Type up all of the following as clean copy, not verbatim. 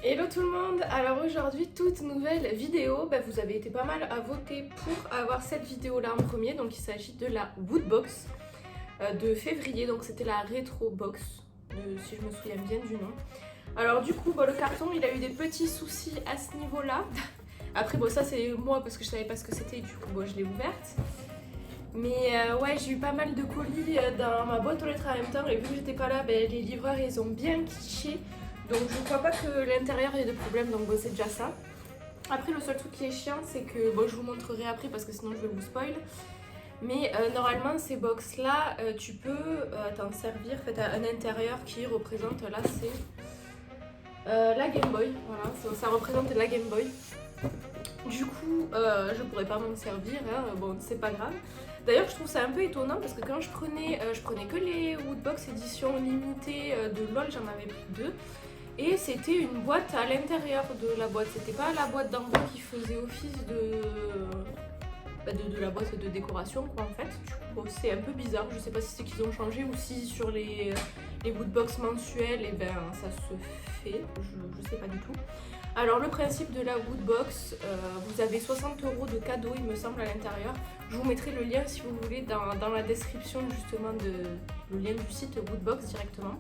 Hello tout le monde, alors aujourd'hui toute nouvelle vidéo, vous avez été pas mal à voter pour avoir cette vidéo là en premier, donc il s'agit de la Woodbox de février, donc c'était la Retro Box, si je me souviens bien du nom. Alors du coup le carton il a eu des petits soucis à ce niveau là, après ça c'est moi parce que je savais pas ce que c'était, du coup je l'ai ouverte. Mais ouais, j'ai eu pas mal de colis dans ma boîte aux lettres en même temps et vu que j'étais pas là, les livreurs ils ont bien quiché. Donc je crois pas que l'intérieur ait de problème, donc c'est déjà ça. Après le seul truc qui est chiant c'est que je vous montrerai après parce que sinon je vais vous spoil. Mais normalement ces box là tu peux t'en servir, en fait, à un intérieur qui représente, là c'est la Game Boy, voilà, ça représente la Game Boy. Du coup je pourrais pas m'en servir, hein, bon c'est pas grave. D'ailleurs je trouve ça un peu étonnant parce que quand je prenais que les Woodbox édition limitée de LOL, j'en avais pris deux. Et c'était une boîte à l'intérieur de la boîte, c'était pas la boîte d'en bas qui faisait office de la boîte de décoration quoi en fait. Du coup c'est un peu bizarre, je sais pas si c'est qu'ils ont changé ou si sur les Woodbox mensuelles et ça se fait, je sais pas du tout. Alors le principe de la Woodbox, vous avez 60 € de cadeaux il me semble à l'intérieur. Je vous mettrai le lien si vous voulez dans la description justement le lien du site Woodbox directement.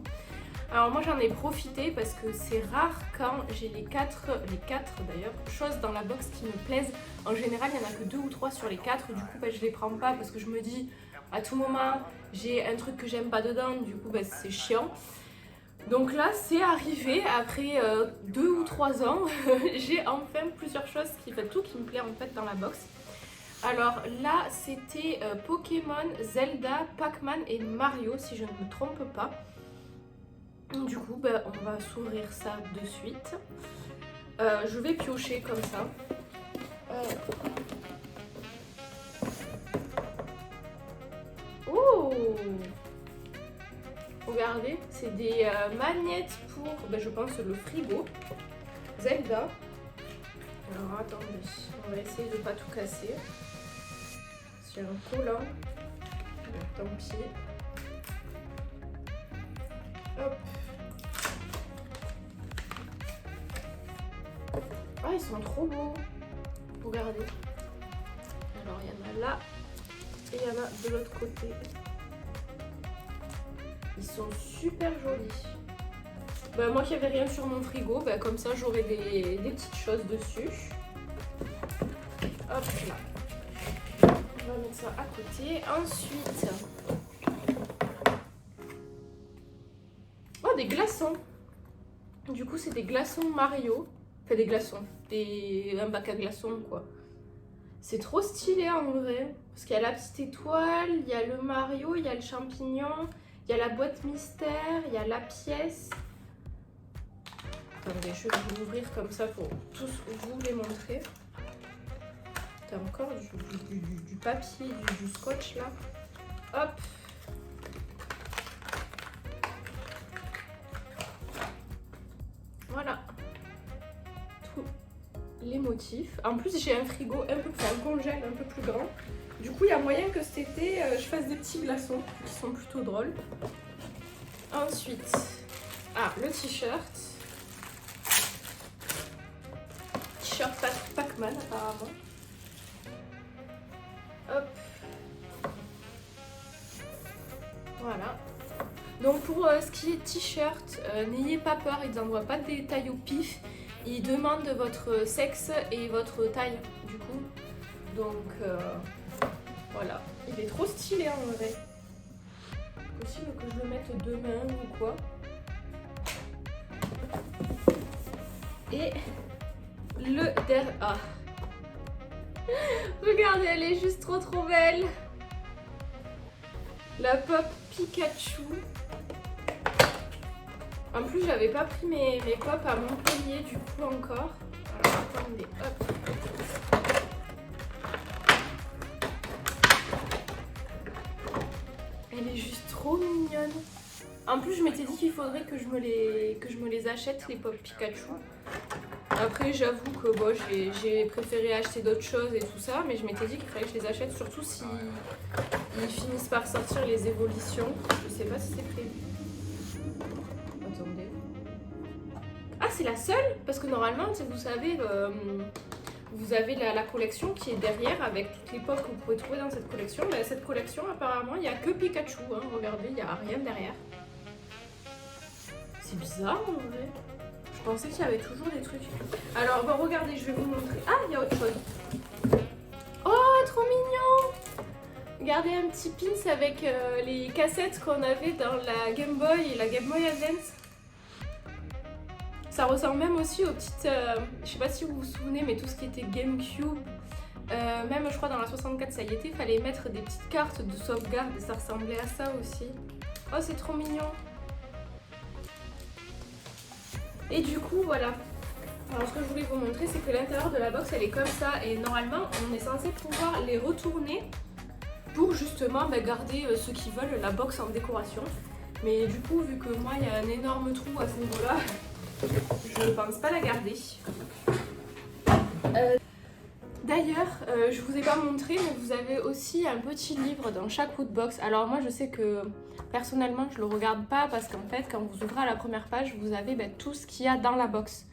Alors moi j'en ai profité parce que c'est rare quand j'ai les quatre d'ailleurs choses dans la box qui me plaisent. En général il n'y en a que 2 ou 3 sur les 4, du coup je les prends pas parce que je me dis à tout moment j'ai un truc que j'aime pas dedans, du coup c'est chiant. Donc là c'est arrivé après 2 ou 3 ans, j'ai enfin plusieurs choses qui me plaît en fait dans la box. Alors là c'était Pokémon, Zelda, Pac-Man et Mario si je ne me trompe pas. Du coup, on va s'ouvrir ça de suite. Je vais piocher comme ça. Oh! Regardez, c'est des magnettes pour, je pense, le frigo. Zelda. Alors attendez, on va essayer de ne pas tout casser. C'est un collant. Tant pis. Hop. Ah, ils sont trop beaux. Regardez. Alors, il y en a là et il y en a de l'autre côté. Ils sont super jolis. Moi qui n'avais rien sur mon frigo, comme ça j'aurai des petites choses dessus. Hop là. On va mettre ça à côté. Ensuite, des glaçons. Du coup, c'est des glaçons Mario. Enfin, des glaçons. Un bac à glaçons, quoi. C'est trop stylé en vrai. Parce qu'il y a la petite étoile, il y a le Mario, il y a le champignon, il y a la boîte mystère, il y a la pièce. Attendez, je vais vous ouvrir comme ça pour tous vous les montrer. T'as encore du papier, du scotch là. Hop. Voilà, tous les motifs. En plus j'ai un frigo un congèle un peu plus grand. Du coup il y a moyen que cet été je fasse des petits glaçons qui sont plutôt drôles. Ensuite, le t-shirt. T-shirt Pac-Man apparemment. Hop. Voilà. Donc pour ce qui est t-shirt, n'ayez pas peur, ils n'envoient pas de détails au pif. Ils demandent votre sexe et votre taille du coup. Donc voilà. Il est trop stylé en vrai. Possible que je le mette demain ou quoi. Et le dernier... Ah. Regardez, elle est juste trop belle. La pop Pikachu. En plus, j'avais pas pris mes pop à Montpellier du coup encore. Alors attendez, hop. Elle est juste trop mignonne. En plus, je m'étais dit qu'il faudrait que je me les achète, les pop Pikachu. Après, j'avoue que j'ai préféré acheter d'autres choses et tout ça, mais je m'étais dit qu'il fallait que je les achète, surtout si ils finissent par sortir les évolutions. Je sais pas si c'est prévu. Attendez. c'est la seule, parce que normalement, vous savez, vous avez la collection qui est derrière avec toutes les pop que vous pouvez trouver dans cette collection. Mais cette collection, apparemment, il n'y a que Pikachu. Hein. Regardez, il n'y a rien derrière. C'est bizarre en vrai. Je pensais qu'il y avait toujours des trucs. Alors, bon, regardez, je vais vous montrer. Ah, il y a autre chose. Oh, trop mignon! Regardez un petit pins avec les cassettes qu'on avait dans la Game Boy et la Game Boy Advance. Ça ressemble même aussi aux petites... je sais pas si vous vous souvenez, mais tout ce qui était GameCube, même je crois dans la 64 ça y était, il fallait mettre des petites cartes de sauvegarde et ça ressemblait à ça aussi. Oh, c'est trop mignon! Et du coup, voilà. Alors ce que je voulais vous montrer, c'est que l'intérieur de la box, elle est comme ça. Et normalement, on est censé pouvoir les retourner pour justement garder ceux qui veulent la box en décoration. Mais du coup, vu que moi, il y a un énorme trou à ce niveau-là, je ne pense pas la garder. D'ailleurs, je vous ai pas montré, mais vous avez aussi un petit livre dans chaque woodbox. Alors moi, je sais que personnellement, je le regarde pas parce qu'en fait, quand vous ouvrez à la première page, vous avez tout ce qu'il y a dans la box.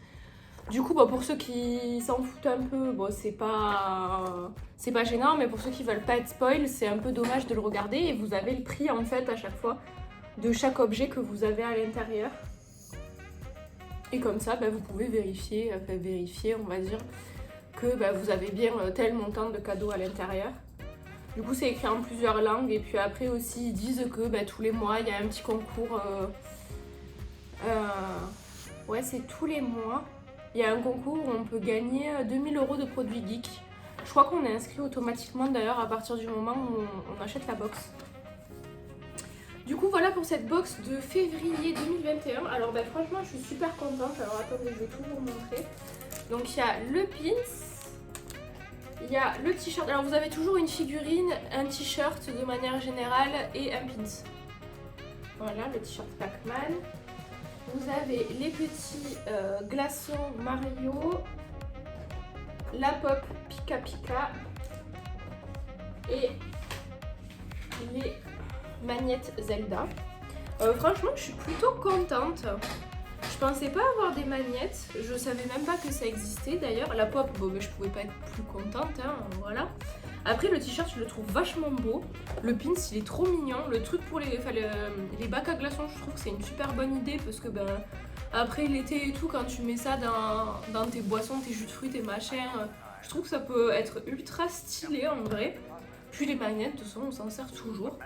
Du coup, pour ceux qui s'en foutent un peu, bon, c'est pas gênant, mais pour ceux qui veulent pas être spoil, c'est un peu dommage de le regarder. Et vous avez le prix en fait à chaque fois de chaque objet que vous avez à l'intérieur. Et comme ça, vous pouvez vérifier, on va dire, que vous avez bien tel montant de cadeaux à l'intérieur. Du coup, c'est écrit en plusieurs langues. Et puis après aussi, ils disent que tous les mois, il y a un petit concours. Ouais, c'est tous les mois. Il y a un concours où on peut gagner 2000 € de produits geek. Je crois qu'on est inscrit automatiquement d'ailleurs à partir du moment où on achète la box. Du coup, voilà pour cette box de février 2021. Alors franchement, je suis super contente. Alors attendez, je vais tout vous montrer. Donc il y a le pins, il y a le t-shirt. Alors vous avez toujours une figurine, un t-shirt de manière générale et un pins. Voilà, le t-shirt Pac-Man. Vous avez les petits glaçons Mario, la pop Pika Pika et les magnettes Zelda. Franchement, je suis plutôt contente. Je pensais pas avoir des magnettes, je savais même pas que ça existait d'ailleurs. La pop, bon, je pouvais pas être plus contente, hein, voilà. Après, le t-shirt, je le trouve vachement beau. Le pins, il est trop mignon. Le truc pour les bacs à glaçons, je trouve que c'est une super bonne idée parce que après l'été et tout, quand tu mets ça dans tes boissons, tes jus de fruits, tes machins, je trouve que ça peut être ultra stylé en vrai. Puis les magnettes, de toute façon, on s'en sert toujours.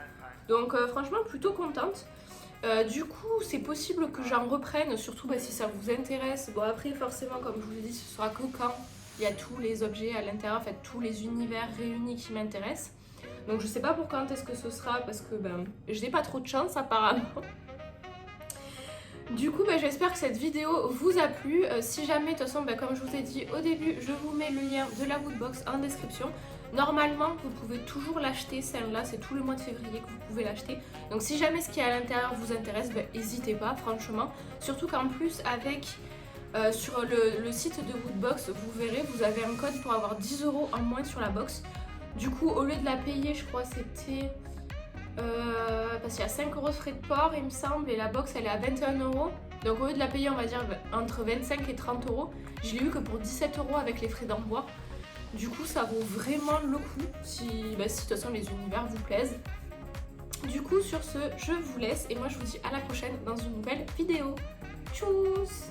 Donc franchement, plutôt contente. Du coup, c'est possible que j'en reprenne, surtout si ça vous intéresse. Bon, après, forcément, comme je vous l'ai dit, ce sera que quand il y a tous les objets à l'intérieur, en fait, tous les univers réunis qui m'intéressent. Donc, je sais pas pour quand est-ce que ce sera, parce que je n'ai pas trop de chance, apparemment. Du coup, j'espère que cette vidéo vous a plu. Si jamais, de toute façon, comme je vous ai dit au début, je vous mets le lien de la woodbox en description. Normalement, vous pouvez toujours l'acheter, celle-là, c'est tout le mois de février que vous pouvez l'acheter. Donc si jamais ce qui est à l'intérieur vous intéresse, n'hésitez pas, franchement. Surtout qu'en plus, avec sur le site de Woodbox, vous verrez, vous avez un code pour avoir 10 € en moins sur la box. Du coup, au lieu de la payer, je crois c'était... parce qu'il y a 5 € de frais de port, il me semble, et la box, elle est à 21 €. Donc au lieu de la payer, on va dire, entre 25 et 30 €, je l'ai eu que pour 17 € avec les frais d'envoi. Du coup, ça vaut vraiment le coup si de toute façon les univers vous plaisent. Du coup, sur ce, je vous laisse et moi je vous dis à la prochaine dans une nouvelle vidéo. Tchuss!